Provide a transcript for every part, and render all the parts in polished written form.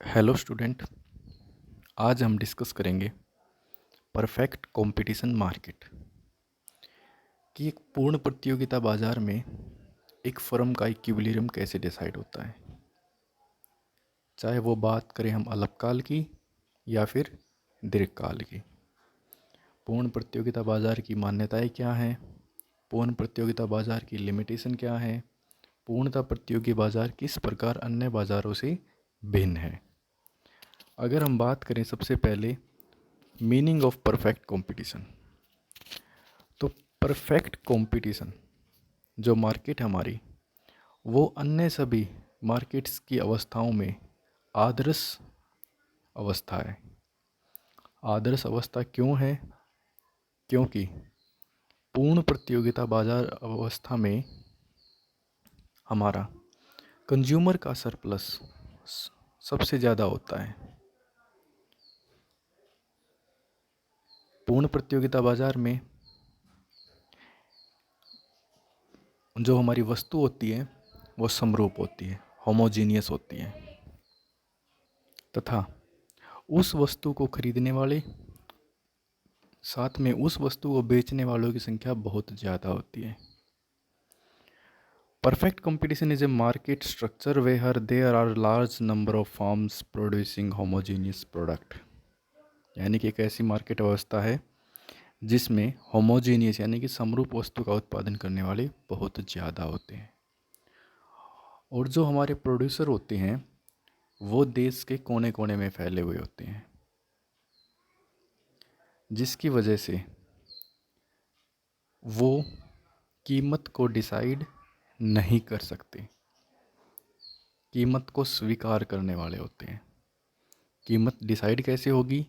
Hello student. आज हम discuss करेंगे परफेक्ट कंपटीशन मार्केट कि एक पूर्ण प्रतियोगिता बाजार में एक फर्म का इक्विलिब्रियम कैसे डिसाइड होता है, चाहे वो बात करें हम अल्पकाल की या फिर दीर्घकाल की। पूर्ण प्रतियोगिता बाजार की मान्यताएं क्या हैं, पूर्ण प्रतियोगिता बाजार की लिमिटेशन क्या है, पूर्णता प्रतियोगी बाजार किस प्रकार अन्य बाजारों से भिन्न है। अगर हम बात करें सबसे पहले मीनिंग ऑफ परफेक्ट कंपटीशन, तो परफेक्ट कंपटीशन जो मार्केट हमारी वो अन्य सभी मार्केट्स की अवस्थाओं में आदर्श अवस्था है। आदर्श अवस्था क्यों है? क्योंकि पूर्ण प्रतियोगिता बाजार अवस्था में हमारा कंज्यूमर का सरप्लस सबसे ज़्यादा होता है। पूर्ण प्रतियोगिता बाजार में जो हमारी वस्तु होती है वो समरूप होती है, होमोजीनियस होती है, तथा उस वस्तु को खरीदने वाले साथ में उस वस्तु को बेचने वालों की संख्या बहुत ज़्यादा होती है। Perfect competition is a market structure where there are large number of firms producing homogeneous product, यानी कि एक ऐसी मार्केट अवस्था है जिसमें होमोजीनियस यानी कि समरूप वस्तु का उत्पादन करने वाले बहुत ज़्यादा होते हैं, और जो हमारे प्रोड्यूसर होते हैं वो देश के कोने कोने में फैले हुए होते हैं, जिसकी वजह से वो कीमत को डिसाइड नहीं कर सकते, कीमत को स्वीकार करने वाले होते हैं। कीमत डिसाइड कैसे होगी?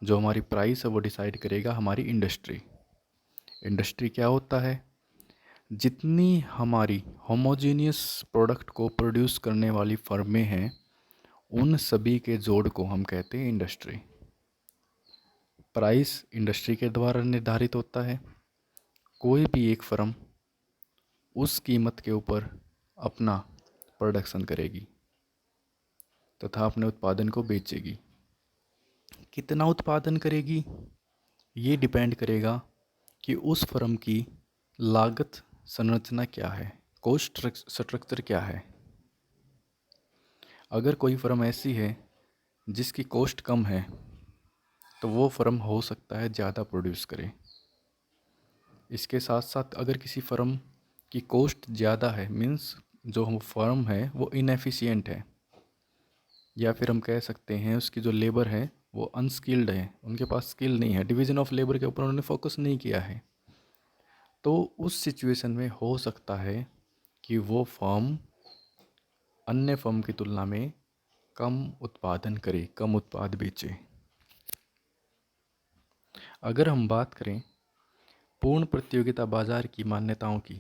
जो हमारी प्राइस है वो डिसाइड करेगा हमारी इंडस्ट्री। इंडस्ट्री क्या होता है? जितनी हमारी होमोजीनियस प्रोडक्ट को प्रोड्यूस करने वाली फर्में हैं उन सभी के जोड़ को हम कहते हैं इंडस्ट्री। प्राइस इंडस्ट्री के द्वारा निर्धारित होता है। कोई भी एक फर्म उस कीमत के ऊपर अपना प्रोडक्शन करेगी तथा अपने उत्पादन को बेचेगी। कितना उत्पादन करेगी ये डिपेंड करेगा कि उस फर्म की लागत संरचना क्या है, कॉस्ट स्ट्रक्चर क्या है। अगर कोई फर्म ऐसी है जिसकी कॉस्ट कम है तो वो फर्म हो सकता है ज़्यादा प्रोड्यूस करे। इसके साथ साथ अगर किसी फर्म की कॉस्ट ज़्यादा है, मीन्स जो हम फर्म है वो इनएफिशिएंट है, या फिर हम कह सकते हैं उसकी जो लेबर है वो अनस्किल्ड है, उनके पास स्किल नहीं है, डिवीज़न ऑफ लेबर के ऊपर उन्होंने फोकस नहीं किया है, तो उस सिचुएशन में हो सकता है कि वो फर्म अन्य फर्म की तुलना में कम उत्पादन करे, कम उत्पाद बेचे। अगर हम बात करें पूर्ण प्रतियोगिता बाजार की मान्यताओं की,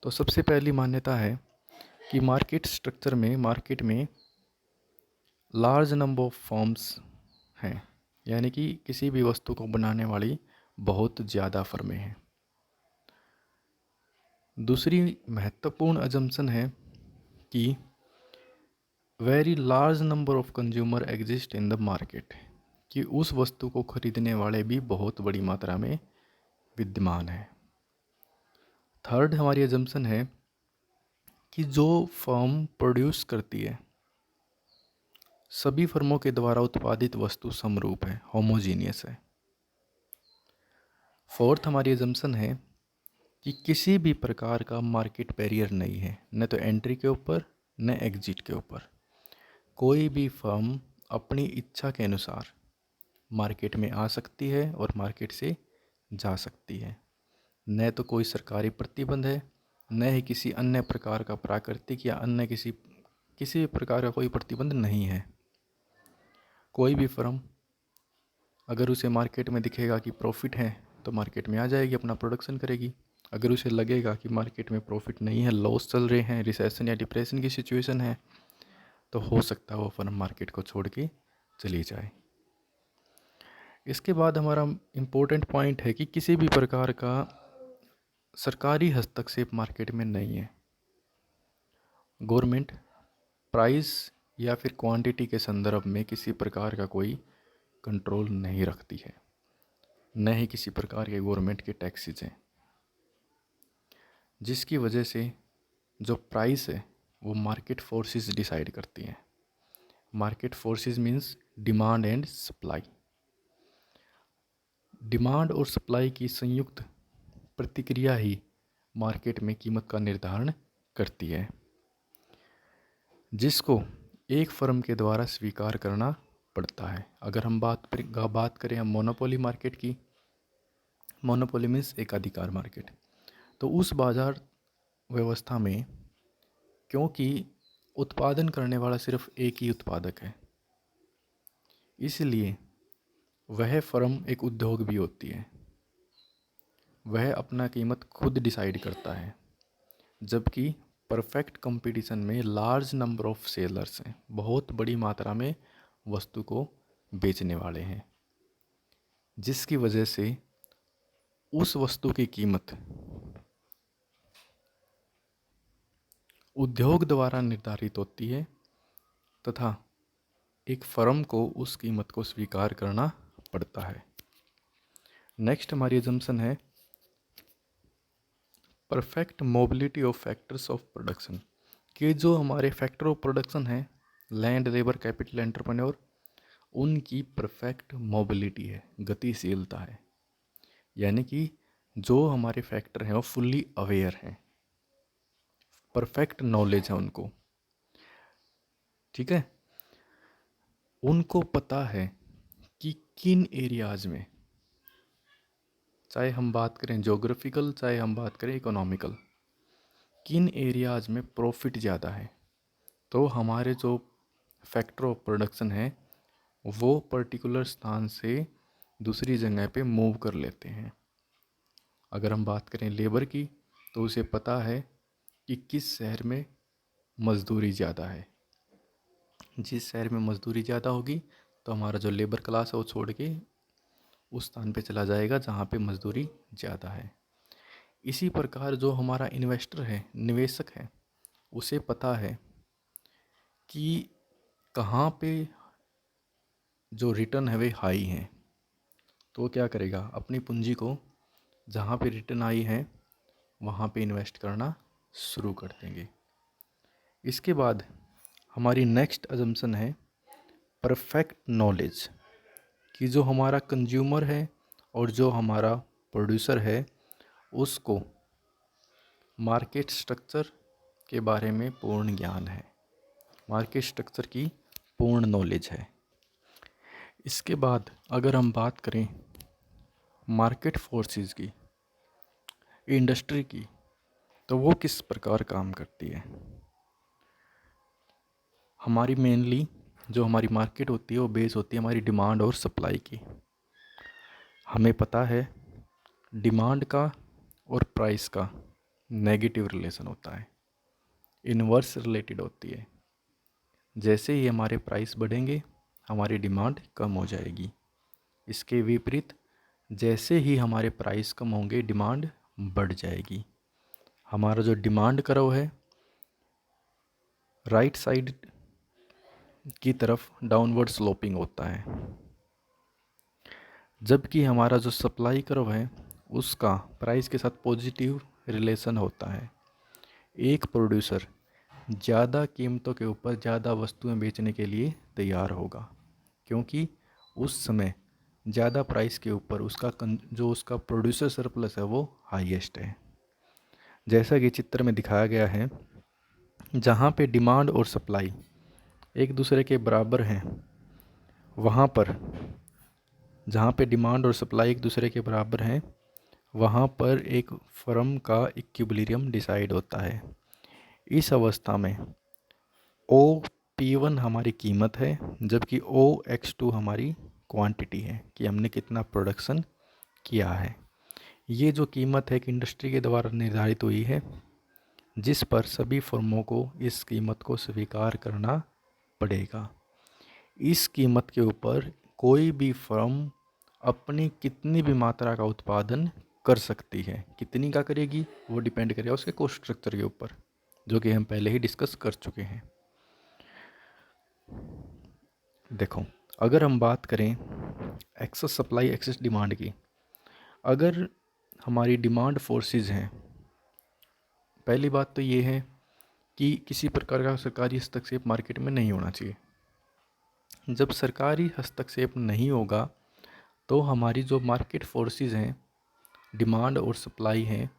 तो सबसे पहली मान्यता है कि मार्केट स्ट्रक्चर में मार्केट में लार्ज नंबर ऑफ फर्म्स हैं, यानी कि किसी भी वस्तु को बनाने वाली बहुत ज़्यादा फर्में हैं। दूसरी महत्वपूर्ण अजम्पशन है कि very large number of consumer exist in the market, कि उस वस्तु को खरीदने वाले भी बहुत बड़ी मात्रा में विद्यमान है। थर्ड हमारी अजम्पशन है कि जो फर्म प्रोड्यूस करती है सभी फर्मों के द्वारा उत्पादित वस्तु समरूप है, होमोजीनियस है। फोर्थ हमारी अजम्पशन है कि किसी भी प्रकार का मार्केट बैरियर नहीं है, न तो एंट्री के ऊपर न एग्जिट के ऊपर। कोई भी फर्म अपनी इच्छा के अनुसार मार्केट में आ सकती है और मार्केट से जा सकती है। न तो कोई सरकारी प्रतिबंध है, न ही किसी अन्य प्रकार का प्राकृतिक या अन्य किसी भी प्रकार का कोई प्रतिबंध नहीं है। कोई भी फर्म अगर उसे मार्केट में दिखेगा कि प्रॉफिट है तो मार्केट में आ जाएगी, अपना प्रोडक्शन करेगी। अगर उसे लगेगा कि मार्केट में प्रॉफिट नहीं है, लॉस चल रहे हैं, रिसेशन या डिप्रेशन की सिचुएशन है, तो हो सकता है वो फर्म मार्केट को छोड़ के चली जाए। इसके बाद हमारा इम्पोर्टेंट पॉइंट है कि किसी भी प्रकार का सरकारी हस्तक्षेप मार्केट में नहीं है। गवर्नमेंट प्राइस या फिर क्वांटिटी के संदर्भ में किसी प्रकार का कोई कंट्रोल नहीं रखती है, न ही किसी प्रकार के गवर्नमेंट के टैक्सेस हैं, जिसकी वजह से जो प्राइस है वो मार्केट फोर्सेस डिसाइड करती हैं। Market forces means demand and supply. Demand और सप्लाई की संयुक्त प्रतिक्रिया ही मार्केट में कीमत का निर्धारण करती है, जिसको एक फर्म के द्वारा स्वीकार करना पड़ता है। अगर हम बात करें हम मोनोपोली मार्केट की, मोनोपोली मीन्स एकाधिकार मार्केट, तो उस बाजार व्यवस्था में क्योंकि उत्पादन करने वाला सिर्फ एक ही उत्पादक है, इसलिए वह फर्म एक उद्योग भी होती है, वह अपना कीमत खुद डिसाइड करता है। जबकि परफेक्ट कंपटीशन में लार्ज नंबर ऑफ सेलर्स हैं, बहुत बड़ी मात्रा में वस्तु को बेचने वाले हैं, जिसकी वजह से उस वस्तु की कीमत उद्योग द्वारा निर्धारित होती है तथा एक फर्म को उस कीमत को स्वीकार करना पड़ता है। नेक्स्ट हमारी अजम्पशन है perfect mobility of factors of production, कि जो हमारे फैक्टर ऑफ प्रोडक्शन हैं, लैंड, लेबर, कैपिटल, एंटरप्रेन्योर, उनकी परफेक्ट मोबिलिटी है, गतिशीलता है। यानी कि जो हमारे फैक्टर हैं वो फुल्ली अवेयर हैं, परफेक्ट नॉलेज है उनको, ठीक है। उनको पता है कि किन एरियाज में, चाहे हम बात करें जोग्राफिकल चाहे हम बात करें इकोनॉमिकल, किन एरियाज में प्रॉफिट ज़्यादा है, तो हमारे जो फैक्टर ऑफ प्रोडक्शन है वो पर्टिकुलर स्थान से दूसरी जगह पे मूव कर लेते हैं। अगर हम बात करें लेबर की, तो उसे पता है कि किस शहर में मज़दूरी ज़्यादा है। जिस शहर में मज़दूरी ज़्यादा होगी तो हमारा जो लेबर क्लास है वो छोड़ के उस स्थान पे चला जाएगा जहाँ पे मज़दूरी ज़्यादा है। इसी प्रकार जो हमारा इन्वेस्टर है, निवेशक है, उसे पता है कि कहाँ पे जो रिटर्न है वे हाई हैं, तो क्या करेगा, अपनी पूंजी को जहाँ पे रिटर्न आई है वहाँ पे इन्वेस्ट करना शुरू कर देंगे। इसके बाद हमारी नेक्स्ट अजम्पशन है परफेक्ट नॉलेज, कि जो हमारा कंज्यूमर है और जो हमारा प्रोड्यूसर है उसको मार्केट स्ट्रक्चर के बारे में पूर्ण ज्ञान है, मार्केट स्ट्रक्चर की पूर्ण नॉलेज है। इसके बाद अगर हम बात करें मार्केट फोर्सेस की, इंडस्ट्री की, तो वो किस प्रकार काम करती है। हमारी मेनली जो हमारी मार्केट होती है वो बेस होती है हमारी डिमांड और सप्लाई की। हमें पता है डिमांड का और प्राइस का नेगेटिव रिलेशन होता है, इन्वर्स रिलेटेड होती है। जैसे ही हमारे प्राइस बढ़ेंगे हमारी डिमांड कम हो जाएगी। इसके विपरीत जैसे ही हमारे प्राइस कम होंगे डिमांड बढ़ जाएगी। हमारा जो डिमांड कर्व है राइट साइड की तरफ डाउनवर्ड स्लोपिंग होता है, जबकि हमारा जो सप्लाई कर्व है उसका प्राइस के साथ पॉजिटिव रिलेशन होता है। एक प्रोड्यूसर ज़्यादा कीमतों के ऊपर ज़्यादा वस्तुएं बेचने के लिए तैयार होगा, क्योंकि उस समय ज़्यादा प्राइस के ऊपर उसका जो उसका प्रोड्यूसर सरप्लस है वो हाईएस्ट है। जैसा कि चित्र में दिखाया गया है, जहाँ पे डिमांड और सप्लाई एक दूसरे के बराबर हैं, वहाँ पर जहाँ पे डिमांड और सप्लाई एक दूसरे के बराबर हैं वहाँ पर एक फर्म का इक्विलिब्रियम डिसाइड होता है। इस अवस्था में OP1 हमारी कीमत है, जबकि OX2 हमारी क्वांटिटी है कि हमने कितना प्रोडक्शन किया है। ये जो कीमत है एक इंडस्ट्री के द्वारा निर्धारित हुई है, जिस पर सभी फर्मों को इस कीमत को स्वीकार करना पड़ेगा। इस कीमत के ऊपर कोई भी फर्म अपनी कितनी भी मात्रा का उत्पादन कर सकती है। कितनी का करेगी वो डिपेंड करेगा उसके कॉस्ट स्ट्रक्चर के ऊपर, जो कि हम पहले ही डिस्कस कर चुके हैं। देखो, अगर हम बात करें एक्सेस सप्लाई एक्सेस डिमांड की, अगर हमारी डिमांड फोर्सेस हैं, पहली बात तो ये है कि किसी प्रकार का सरकारी हस्तक्षेप मार्केट में नहीं होना चाहिए। जब सरकारी हस्तक्षेप नहीं होगा तो हमारी जो मार्केट फोर्सेस हैं, डिमांड और सप्लाई हैं,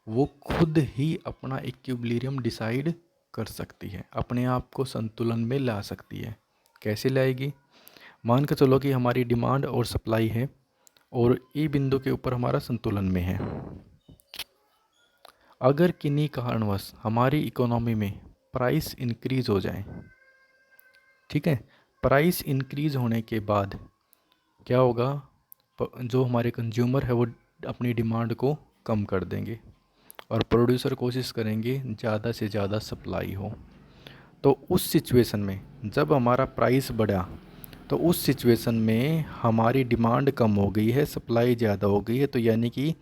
वो खुद ही अपना इक्विलिब्रियम डिसाइड कर सकती है, अपने आप को संतुलन में ला सकती है। कैसे लाएगी? मान के चलो कि हमारी डिमांड और सप्लाई है और ई बिंदु के ऊपर हमारा संतुलन में है। अगर किन्हीं कारणवश हमारी इकोनॉमी में प्राइस इंक्रीज हो जाए, ठीक है, प्राइस इंक्रीज होने के बाद क्या होगा? जो हमारे कंज्यूमर है वो अपनी डिमांड को कम कर देंगे और प्रोड्यूसर कोशिश करेंगे ज़्यादा से ज़्यादा सप्लाई हो। तो उस सिचुएशन में जब हमारा प्राइस बढ़ा तो उस सिचुएशन में हमारी डिमांड कम हो गई है, सप्लाई ज़्यादा हो गई है, तो यानी कि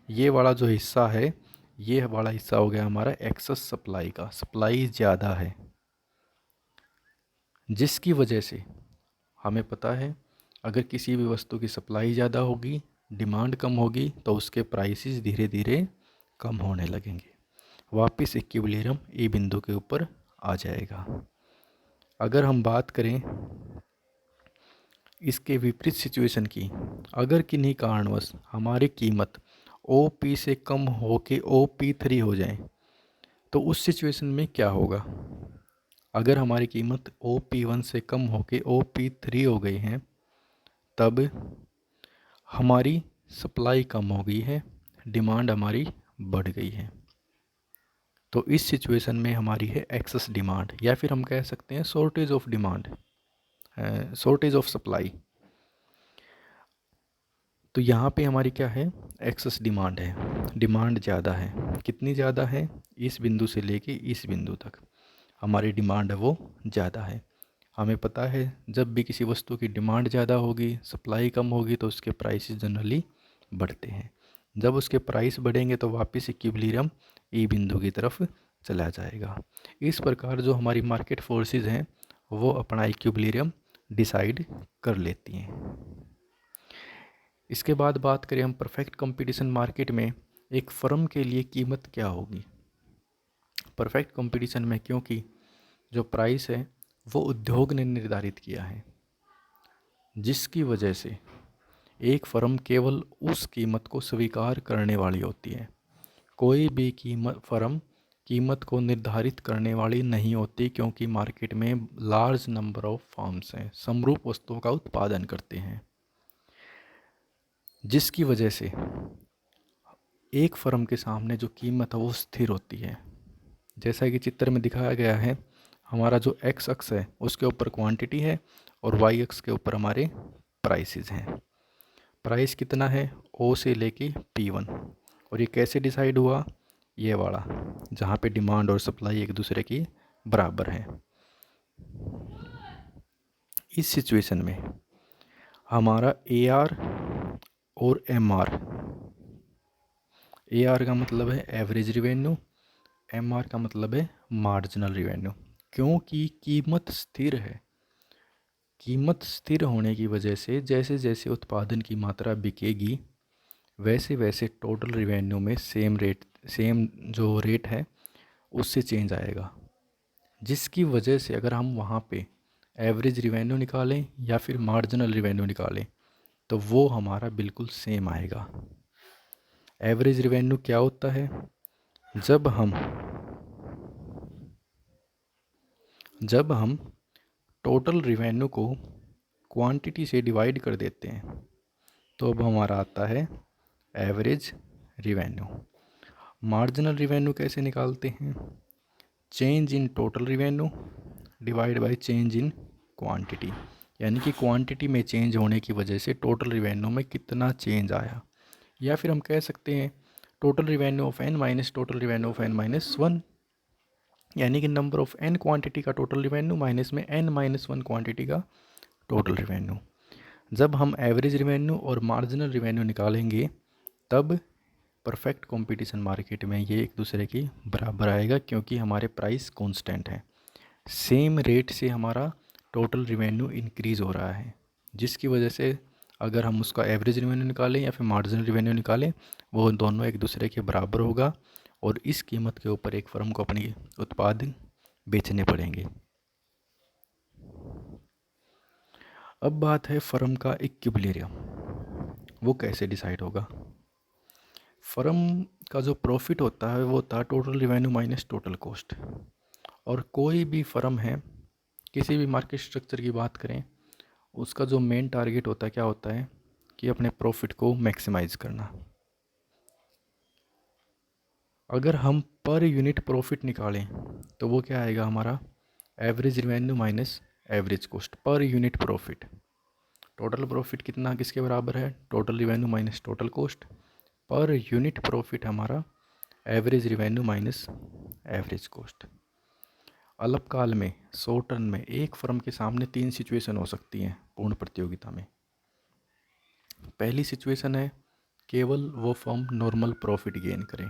ये वाला जो हिस्सा है, ये वाला हिस्सा हो गया हमारा एक्सेस सप्लाई का, सप्लाई ज़्यादा है, जिसकी वजह से हमें पता है अगर किसी भी वस्तु की सप्लाई ज़्यादा होगी, डिमांड कम होगी, तो उसके प्राइसेस धीरे धीरे कम होने लगेंगे, वापस इक्विलिब्रियम ई बिंदु के ऊपर आ जाएगा। अगर हम बात करें इसके विपरीत सिचुएशन की, अगर किन्हीं कारणवश हमारी कीमत OP से कम होके OP3 हो जाए, तो उस सिचुएशन में क्या होगा? अगर हमारी कीमत OP1 से कम होके OP3 हो गई है, तब हमारी सप्लाई कम हो गई है, डिमांड हमारी बढ़ गई है। तो इस सिचुएशन में हमारी है एक्सेस डिमांड, या फिर हम कह सकते हैं shortage of demand, shortage of supply. तो यहाँ पे हमारी क्या है? एक्सेस डिमांड है, डिमांड ज़्यादा है। कितनी ज़्यादा है? इस बिंदु से लेके इस बिंदु तक हमारी डिमांड है वो ज़्यादा है। हमें पता है जब भी किसी वस्तु की डिमांड ज़्यादा होगी, सप्लाई कम होगी, तो उसके प्राइसेस जनरली बढ़ते हैं। जब उसके प्राइस बढ़ेंगे तो वापस इक्विलिब्रियम ई बिंदु की तरफ चला जाएगा। इस प्रकार जो हमारी मार्केट फोर्सेस हैं वो अपना इक्विलिब्रियम डिसाइड कर लेती हैं। इसके बाद बात करें हम परफेक्ट कंपटीशन मार्केट में एक फर्म के लिए कीमत क्या होगी। परफेक्ट कंपटीशन में क्योंकि जो प्राइस है वो उद्योग ने निर्धारित किया है, जिसकी वजह से एक फर्म केवल उस कीमत को स्वीकार करने वाली होती है। कोई भी फर्म कीमत को निर्धारित करने वाली नहीं होती, क्योंकि मार्केट में लार्ज नंबर ऑफ फर्म्स हैं, समरूप वस्तुओं का उत्पादन करते हैं, जिसकी वजह से एक फर्म के सामने जो कीमत है वो स्थिर होती है। जैसा कि चित्र में दिखाया गया है, हमारा जो एक्स अक्ष है उसके ऊपर क्वांटिटी है और वाई अक्ष के ऊपर हमारे प्राइसेस हैं। प्राइस कितना है? O से लेके P1। और ये कैसे डिसाइड हुआ? ये वाला जहाँ पे डिमांड और सप्लाई एक दूसरे की बराबर है। इस सिचुएशन में हमारा AR और MR, AR का मतलब है एवरेज रिवेन्यू, MR का मतलब है मार्जिनल रिवेन्यू। क्योंकि कीमत स्थिर है, कीमत स्थिर होने की वजह से जैसे जैसे उत्पादन की मात्रा बिकेगी वैसे वैसे टोटल रिवेन्यू में सेम जो रेट है उससे चेंज आएगा, जिसकी वजह से अगर हम वहाँ पे एवरेज रिवेन्यू निकालें या फिर मार्जिनल रिवेन्यू निकालें तो वो हमारा बिल्कुल सेम आएगा। एवरेज रिवेन्यू क्या होता है? जब हम टोटल रिवेन्यू को क्वांटिटी से डिवाइड कर देते हैं तो अब हमारा आता है एवरेज रिवेन्यू। मार्जिनल रिवेन्यू कैसे निकालते हैं? Change in total revenue divide by change in quantity, यानी कि क्वांटिटी में चेंज होने की वजह से टोटल रिवेन्यू में कितना चेंज आया। या फिर हम कह सकते हैं total revenue of n minus total revenue of n-1, यानी कि नंबर ऑफ n क्वांटिटी का टोटल रिवेन्यू माइनस में n-1 क्वांटिटी का टोटल रिवेन्यू। जब हम एवरेज रिवेन्यू और मार्जिनल रिवेन्यू निकालेंगे तब परफेक्ट कंपटीशन मार्केट में ये एक दूसरे की बराबर आएगा, क्योंकि हमारे प्राइस कांस्टेंट है। सेम रेट से हमारा टोटल रिवेन्यू इंक्रीज़ हो रहा है, जिसकी वजह से अगर हम उसका एवरेज रिवेन्यू निकालें या फिर मार्जिनल रिवेन्यू निकालें, वो दोनों एक दूसरे के बराबर होगा और इस कीमत के ऊपर एक फर्म को अपनी उत्पाद बेचने पड़ेंगे। अब बात है फर्म का इक्विलिब्रियम, वो कैसे डिसाइड होगा। फर्म का जो प्रॉफिट होता है वो होता है total revenue minus total cost. और कोई भी फर्म है, किसी भी मार्केट स्ट्रक्चर की बात करें, उसका जो मेन टारगेट होता है क्या होता है कि अपने प्रॉफिट को मैक्सिमाइज करना। अगर हम पर यूनिट प्रॉफिट निकालें तो वो क्या आएगा हमारा, average revenue minus average cost per unit profit. Total profit कितना किसके बराबर है, total revenue minus total cost. Per unit profit हमारा average revenue minus average cost. अल्पकाल में, शॉर्ट टर्म में, एक फर्म के सामने 3 सिचुएशन हो सकती हैं पूर्ण प्रतियोगिता में। पहली सिचुएशन है केवल वो फर्म नॉर्मल प्रॉफिट गेन करे।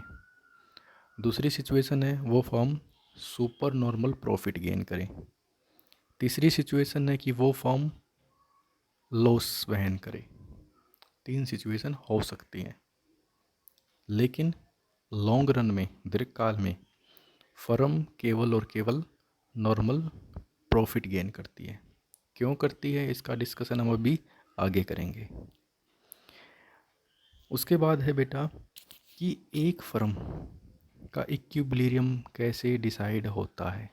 दूसरी सिचुएशन है वो firm super normal profit gain करे। तीसरी सिचुएशन है कि वो फर्म लॉस वहन करे। 3 सिचुएशन हो सकती हैं, लेकिन लॉन्ग रन में, दीर्घकाल में, फर्म केवल और केवल नॉर्मल प्रॉफिट गेन करती है। क्यों करती है इसका डिस्कशन हम अभी आगे करेंगे। उसके बाद है बेटा कि एक फर्म का इक्विलिब्रियम कैसे डिसाइड होता है।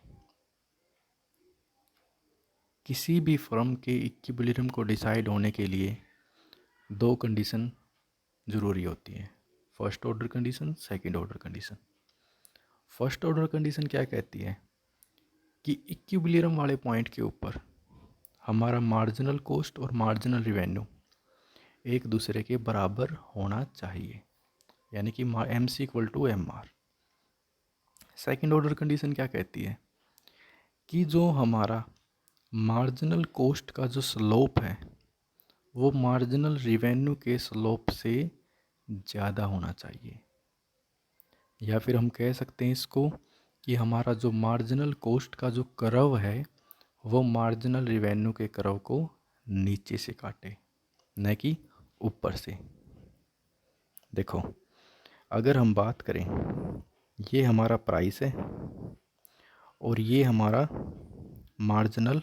किसी भी फर्म के इक्विलिब्रियम को डिसाइड होने के लिए 2 कंडीशन ज़रूरी होती है, first order condition, second order condition. First order condition क्या कहती है कि इक्विलिब्रियम वाले पॉइंट के ऊपर हमारा मार्जिनल कॉस्ट और मार्जिनल रिवेन्यू एक दूसरे के बराबर होना चाहिए, यानी कि MC equal to MR। Second order condition क्या कहती है कि जो हमारा मार्जिनल कॉस्ट का जो स्लोप है वो मार्जिनल रिवेन्यू के स्लोप से ज़्यादा होना चाहिए। या फिर हम कह सकते हैं इसको कि हमारा जो मार्जिनल कॉस्ट का जो कर्व है वो मार्जिनल रिवेन्यू के कर्व को नीचे से काटे, न कि ऊपर से। देखो, अगर हम बात करें, ये हमारा प्राइस है और ये हमारा मार्जिनल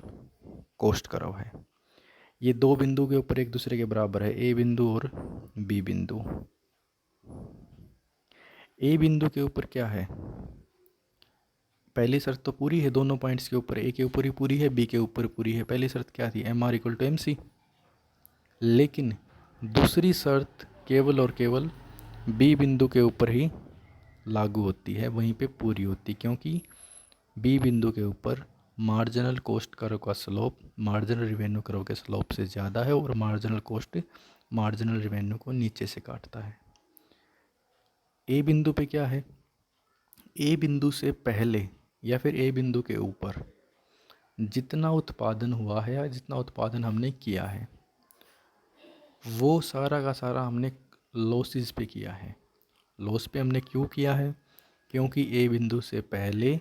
कॉस्ट कर्व है। ये 2 बिंदु के ऊपर एक दूसरे के बराबर है, ए बिंदु और बी बिंदु। ए बिंदु के ऊपर क्या है, पहली शर्त तो पूरी है दोनों पॉइंट्स के ऊपर, ए के ऊपर ही पूरी है, बी के ऊपर पूरी है। पहली शर्त क्या थी, MR इक्वल टू MC। लेकिन दूसरी शर्त केवल और केवल बी बिंदु के ऊपर ही लागू होती है, वहीं पे पूरी होती, क्योंकि बी बिंदु के ऊपर मार्जिनल कॉस्ट कर्व का स्लोप मार्जिनल रिवेन्यू कर्व के स्लोप से ज़्यादा है और मार्जिनल कॉस्ट मार्जिनल रिवेन्यू को नीचे से काटता है। ए बिंदु पे क्या है, ए बिंदु से पहले या फिर ए बिंदु के ऊपर जितना उत्पादन हुआ है या जितना उत्पादन हमने किया है वो सारा का सारा हमने लॉसेस पे किया है। लॉस पे हमने क्यों किया है, क्योंकि ए बिंदु से पहले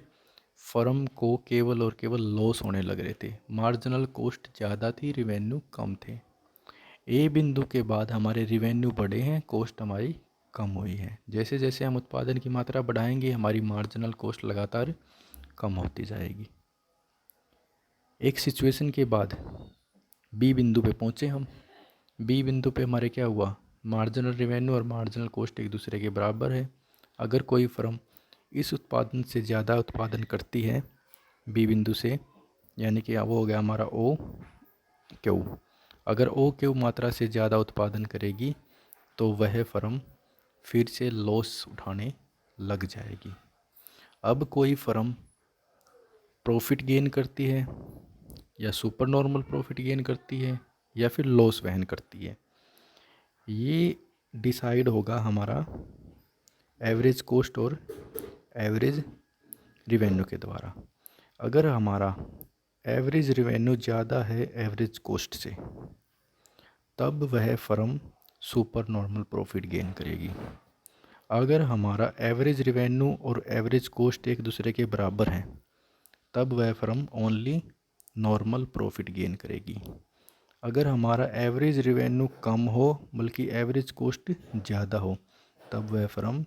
फर्म को केवल और केवल लॉस होने लग रहे थे, मार्जिनल कॉस्ट ज़्यादा थी, रिवेन्यू कम थे। ए बिंदु के बाद हमारे रिवेन्यू बढ़े हैं, कॉस्ट हमारी कम हुई है। जैसे जैसे हम उत्पादन की मात्रा बढ़ाएंगे हमारी मार्जिनल कॉस्ट लगातार कम होती जाएगी। एक सिचुएशन के बाद बी बिंदु पे पहुँचे हम, बी बिंदु पे हमारे क्या हुआ, मार्जिनल रिवेन्यू और मार्जिनल कॉस्ट एक दूसरे के बराबर है। अगर कोई फर्म इस उत्पादन से ज़्यादा उत्पादन करती है बी बिंदु से, यानी कि वो हो गया हमारा OQ। अगर OQ मात्रा से ज़्यादा उत्पादन करेगी तो वह फर्म फिर से लॉस उठाने लग जाएगी। अब कोई फर्म प्रॉफिट गेन करती है या सुपर नॉर्मल प्रॉफिट गेन करती है या फिर लॉस वहन करती है, ये डिसाइड होगा हमारा एवरेज कॉस्ट और एवरेज रिवेन्यू के द्वारा। अगर हमारा एवरेज रिवेन्यू ज़्यादा है एवरेज कॉस्ट से, तब वह firm super normal profit gain करेगी। अगर हमारा एवरेज रिवेन्यू और एवरेज कॉस्ट एक दूसरे के बराबर हैं, तब वह firm only normal profit gain करेगी। अगर हमारा एवरेज रेवेन्यू कम हो बल्कि एवरेज कॉस्ट ज़्यादा हो तब वह फर्म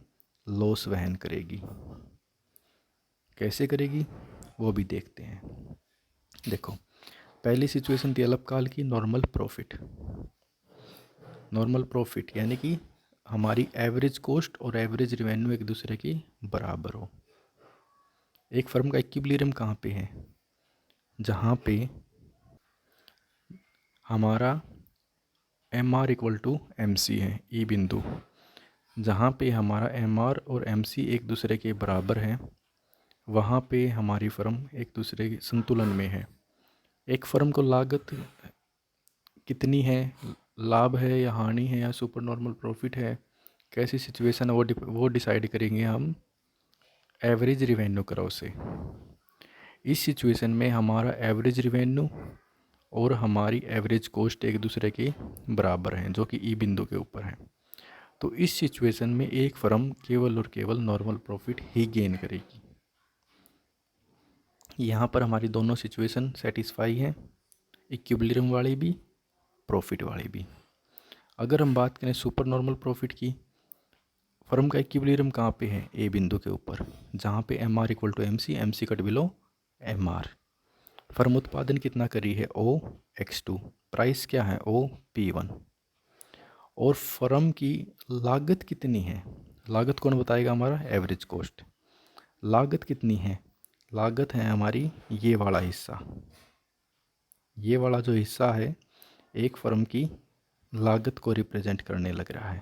लॉस वहन करेगी। कैसे करेगी वो भी देखते हैं। देखो, पहली सिचुएशन थी अल्पकाल की नॉर्मल प्रॉफिट। नॉर्मल प्रॉफिट यानी कि हमारी एवरेज कॉस्ट और एवरेज रेवेन्यू एक दूसरे के बराबर हो। एक फर्म का इक्विलिब्रियम कहाँ पे है? जहाँ पे हमारा M R equal to M C है, ई बिंदु। जहाँ पे हमारा एम आर और एम सी एक दूसरे के बराबर हैं वहाँ पे हमारी फर्म एक दूसरे के संतुलन में है। एक फर्म को लागत कितनी है, लाभ है या हानि है या सुपर नॉर्मल प्रॉफिट है, कैसी सिचुएशन है वो डिसाइड करेंगे हम एवरेज रिवेन्यू कर्व से। इस सिचुएशन में हमारा एवरेज रिवेन्यू और हमारी एवरेज कॉस्ट एक दूसरे के बराबर हैं जो कि ई बिंदु के ऊपर हैं। तो इस सिचुएशन में एक फर्म केवल और केवल नॉर्मल प्रॉफिट ही गेन करेगी। यहाँ पर हमारी दोनों सिचुएशन सेटिस्फाई हैं, इक्विलिब्रियम वाली भी प्रॉफिट वाली भी। अगर हम बात करें सुपर नॉर्मल प्रॉफिट की, फर्म का इक्विलिब्रियम कहाँ पे है? ए बिंदु के ऊपर, जहाँ पे M R equal to M C cut below M R. Firm उत्पादन कितना करी है? ओ एक्स टू। प्राइस क्या है? O P one. और फर्म की लागत कितनी है? लागत कौन बताएगा? हमारा एवरेज कॉस्ट। लागत कितनी है? लागत है हमारी ये वाला हिस्सा। ये वाला जो हिस्सा है एक फर्म की लागत को रिप्रेजेंट करने लग रहा है।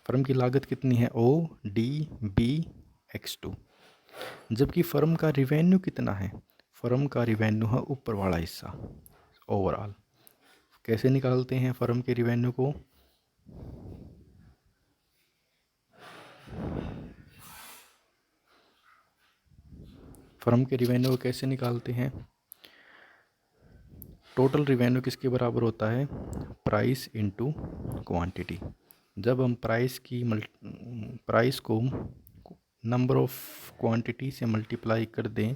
फर्म की लागत कितनी है? O D B X two. जबकि फर्म का रिवेन्यू कितना है? फर्म का रिवेन्यू है ऊपर वाला हिस्सा, ओवरऑल। कैसे निकालते हैं फर्म के रिवेन्यू को? फर्म के रिवेन्यू को कैसे निकालते हैं? टोटल रिवेन्यू किसके बराबर होता है? Price into quantity. जब हम प्राइस को नंबर ऑफ क्वांटिटी से मल्टीप्लाई कर दें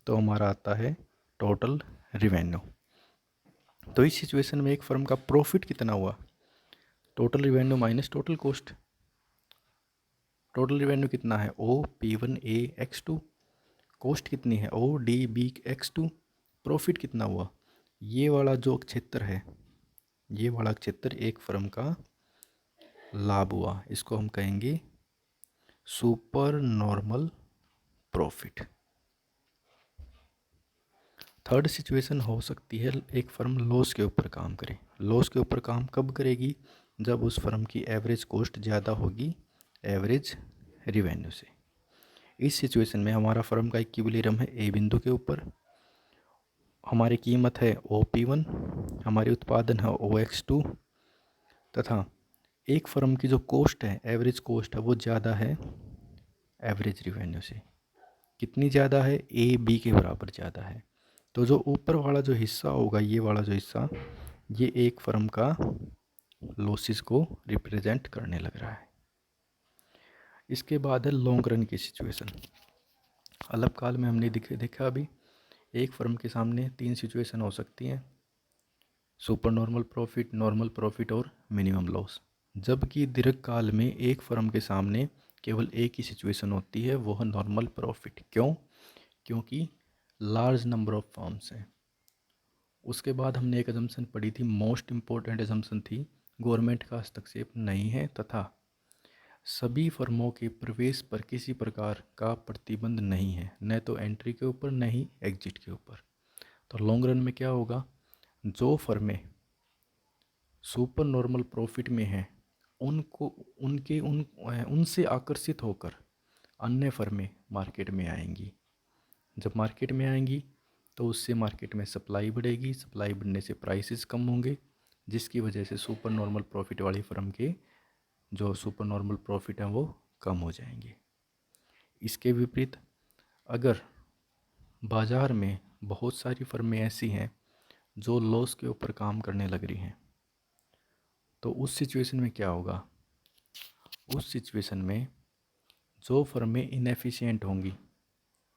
तो हमारा आता है टोटल रिवेन्यू। तो इस सिचुएशन में एक फर्म का प्रॉफिट कितना हुआ? Total revenue minus total cost. Total revenue कितना है? O P one A X two. Cost कितनी है? O D B X two. Profit कितना हुआ? ये वाला जो क्षेत्र है, ये वाला क्षेत्र एक फर्म का लाभ हुआ, इसको हम कहेंगे super normal profit. Third situation हो सकती है एक फर्म लॉस के ऊपर काम करे। लॉस के ऊपर काम कब करेगी? जब उस फर्म की एवरेज कॉस्ट ज़्यादा होगी एवरेज रिवेन्यू से। इस सिचुएशन में हमारा फर्म का इक्विलिब्रियम है ए बिंदु के ऊपर, हमारी कीमत है ओ पी वन, हमारी उत्पादन है ओ एक्स टू, तथा एक फर्म की जो कॉस्ट है, एवरेज कॉस्ट है, वो ज़्यादा है एवरेज रिवेन्यू से। कितनी ज़्यादा है? ए बी के बराबर ज़्यादा है। तो जो ऊपर वाला जो हिस्सा होगा, ये वाला जो हिस्सा, ये एक फर्म का लॉसेस को रिप्रेजेंट करने लग रहा है। इसके बाद है लॉन्ग रन की सिचुएशन। अल्पकाल में हमने देखा अभी एक फर्म के सामने तीन सिचुएशन हो सकती हैं, super normal profit, normal profit और मिनिमम लॉस। जबकि दीर्घकाल में एक फर्म के सामने केवल एक ही सिचुएशन होती है, वो है नॉर्मल प्रॉफिट। क्यों? क्योंकि लार्ज नंबर ऑफ फर्म्स हैं। उसके बाद हमने एक अजम्पशन पढ़ी थी, मोस्ट इम्पोर्टेंट अजम्पशन थी, गवर्नमेंट का हस्तक्षेप नहीं है तथा सभी फर्मों के प्रवेश पर किसी प्रकार का प्रतिबंध नहीं है, न तो एंट्री के ऊपर न ही एग्जिट के ऊपर। तो लॉन्ग रन में क्या होगा? जो फर्में सुपर नॉर्मल प्रॉफिट में हैं उनको उनसे आकर्षित होकर अन्य फर्में मार्केट में आएंगी। जब मार्केट में आएंगी तो उससे मार्केट में सप्लाई बढ़ेगी, सप्लाई बढ़ने से प्राइसेस कम होंगे, जिसकी वजह से सुपर नॉर्मल प्रॉफिट वाली फर्म के जो सुपर नॉर्मल प्रॉफिट हैं वो कम हो जाएंगे। इसके विपरीत अगर बाज़ार में बहुत सारी फर्में ऐसी हैं जो लॉस के ऊपर काम करने लग रही हैं, तो उस सिचुएशन में क्या होगा? उस सिचुएशन में जो फर्में इनएफिशिएंट होंगी,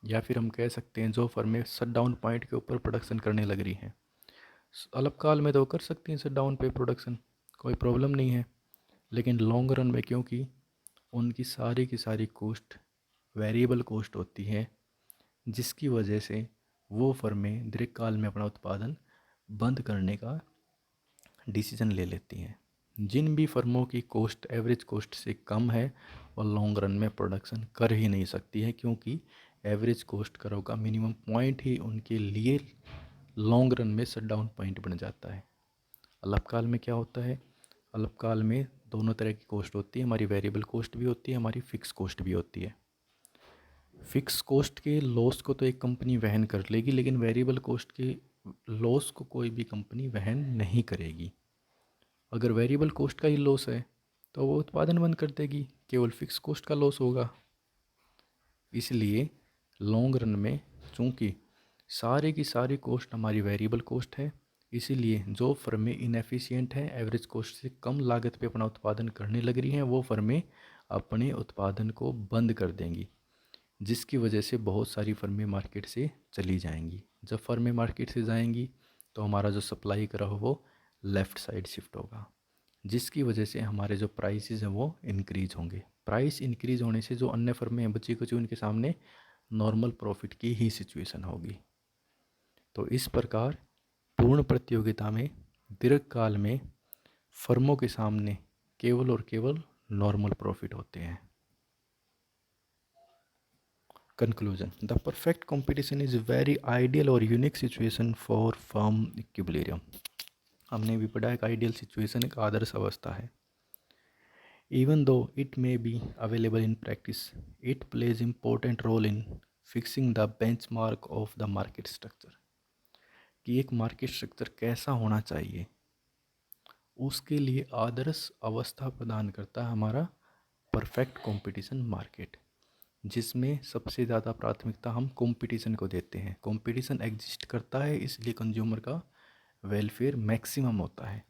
या फिर हम कह सकते हैं जो फर्में शट डाउन पॉइंट के ऊपर प्रोडक्शन करने लग रही हैं, अल्पकाल में तो कर सकती हैं शट डाउन पे प्रोडक्शन, कोई प्रॉब्लम नहीं है। लेकिन लॉन्ग रन में क्योंकि उनकी सारी की सारी कॉस्ट वेरिएबल कॉस्ट होती है, जिसकी वजह से वो फर्में दीर्घकाल में अपना उत्पादन बंद करने का डिसीजन ले लेती हैं। जिन भी फर्मों की कॉस्ट एवरेज कॉस्ट से कम है वो लॉन्ग रन में प्रोडक्शन कर ही नहीं सकती है, क्योंकि एवरेज कॉस्ट करो का मिनिमम पॉइंट ही उनके लिए लॉन्ग रन में शट डाउन पॉइंट बन जाता है। अल्पकाल में क्या होता है, अल्पकाल में दोनों तरह की कॉस्ट होती है, हमारी वेरिएबल कॉस्ट भी होती है, हमारी फिक्स कॉस्ट भी होती है। फिक्स कॉस्ट के लॉस को तो एक कंपनी वहन कर लेगी, लेकिन वेरिएबल कॉस्ट के लॉस को कोई भी कंपनी वहन नहीं करेगी। अगर वेरिएबल कॉस्ट का ही लॉस है तो वो उत्पादन बंद कर देगी, केवल फिक्स कॉस्ट का लॉस होगा। इसलिए लॉन्ग रन में चूँकि सारे की सारी कॉस्ट हमारी वेरिएबल कॉस्ट है, इसीलिए जो फर्में इनएफिशिएंट हैं, एवरेज कॉस्ट से कम लागत पे अपना उत्पादन करने लग रही हैं, वो फर्में अपने उत्पादन को बंद कर देंगी, जिसकी वजह से बहुत सारी फर्में मार्केट से चली जाएंगी। जब फर्में मार्केट से जाएंगी तो हमारा जो सप्लाई का रहा वो लेफ़्ट साइड शिफ्ट होगा, जिसकी वजह से हमारे जो प्राइसेस हैं वो इंक्रीज़ होंगे। प्राइस इंक्रीज़ होने से जो अन्य फर्में हैं बची कुची, उनके सामने नॉर्मल प्रॉफिट की ही सिचुएशन होगी। तो इस प्रकार पूर्ण प्रतियोगिता में दीर्घकाल में फर्मों के सामने केवल और केवल नॉर्मल प्रॉफिट होते हैं। Conclusion, the perfect competition is very ideal और unique situation for firm equilibrium. हमने भी पढ़ा एक आइडियल सिचुएशन एक आदर्श अवस्था है। Even though it may be available in practice, it plays important role in fixing the benchmark of the market structure। कि एक मार्केट स्ट्रक्चर कैसा होना चाहिए, उसके लिए आदर्श अवस्था प्रदान करता है हमारा परफेक्ट कंपटीशन मार्केट, जिसमें सबसे ज़्यादा प्राथमिकता हम कंपटीशन को देते हैं। कंपटीशन एग्जिस्ट करता है इसलिए कंज्यूमर का वेलफेयर मैक्सिमम होता है।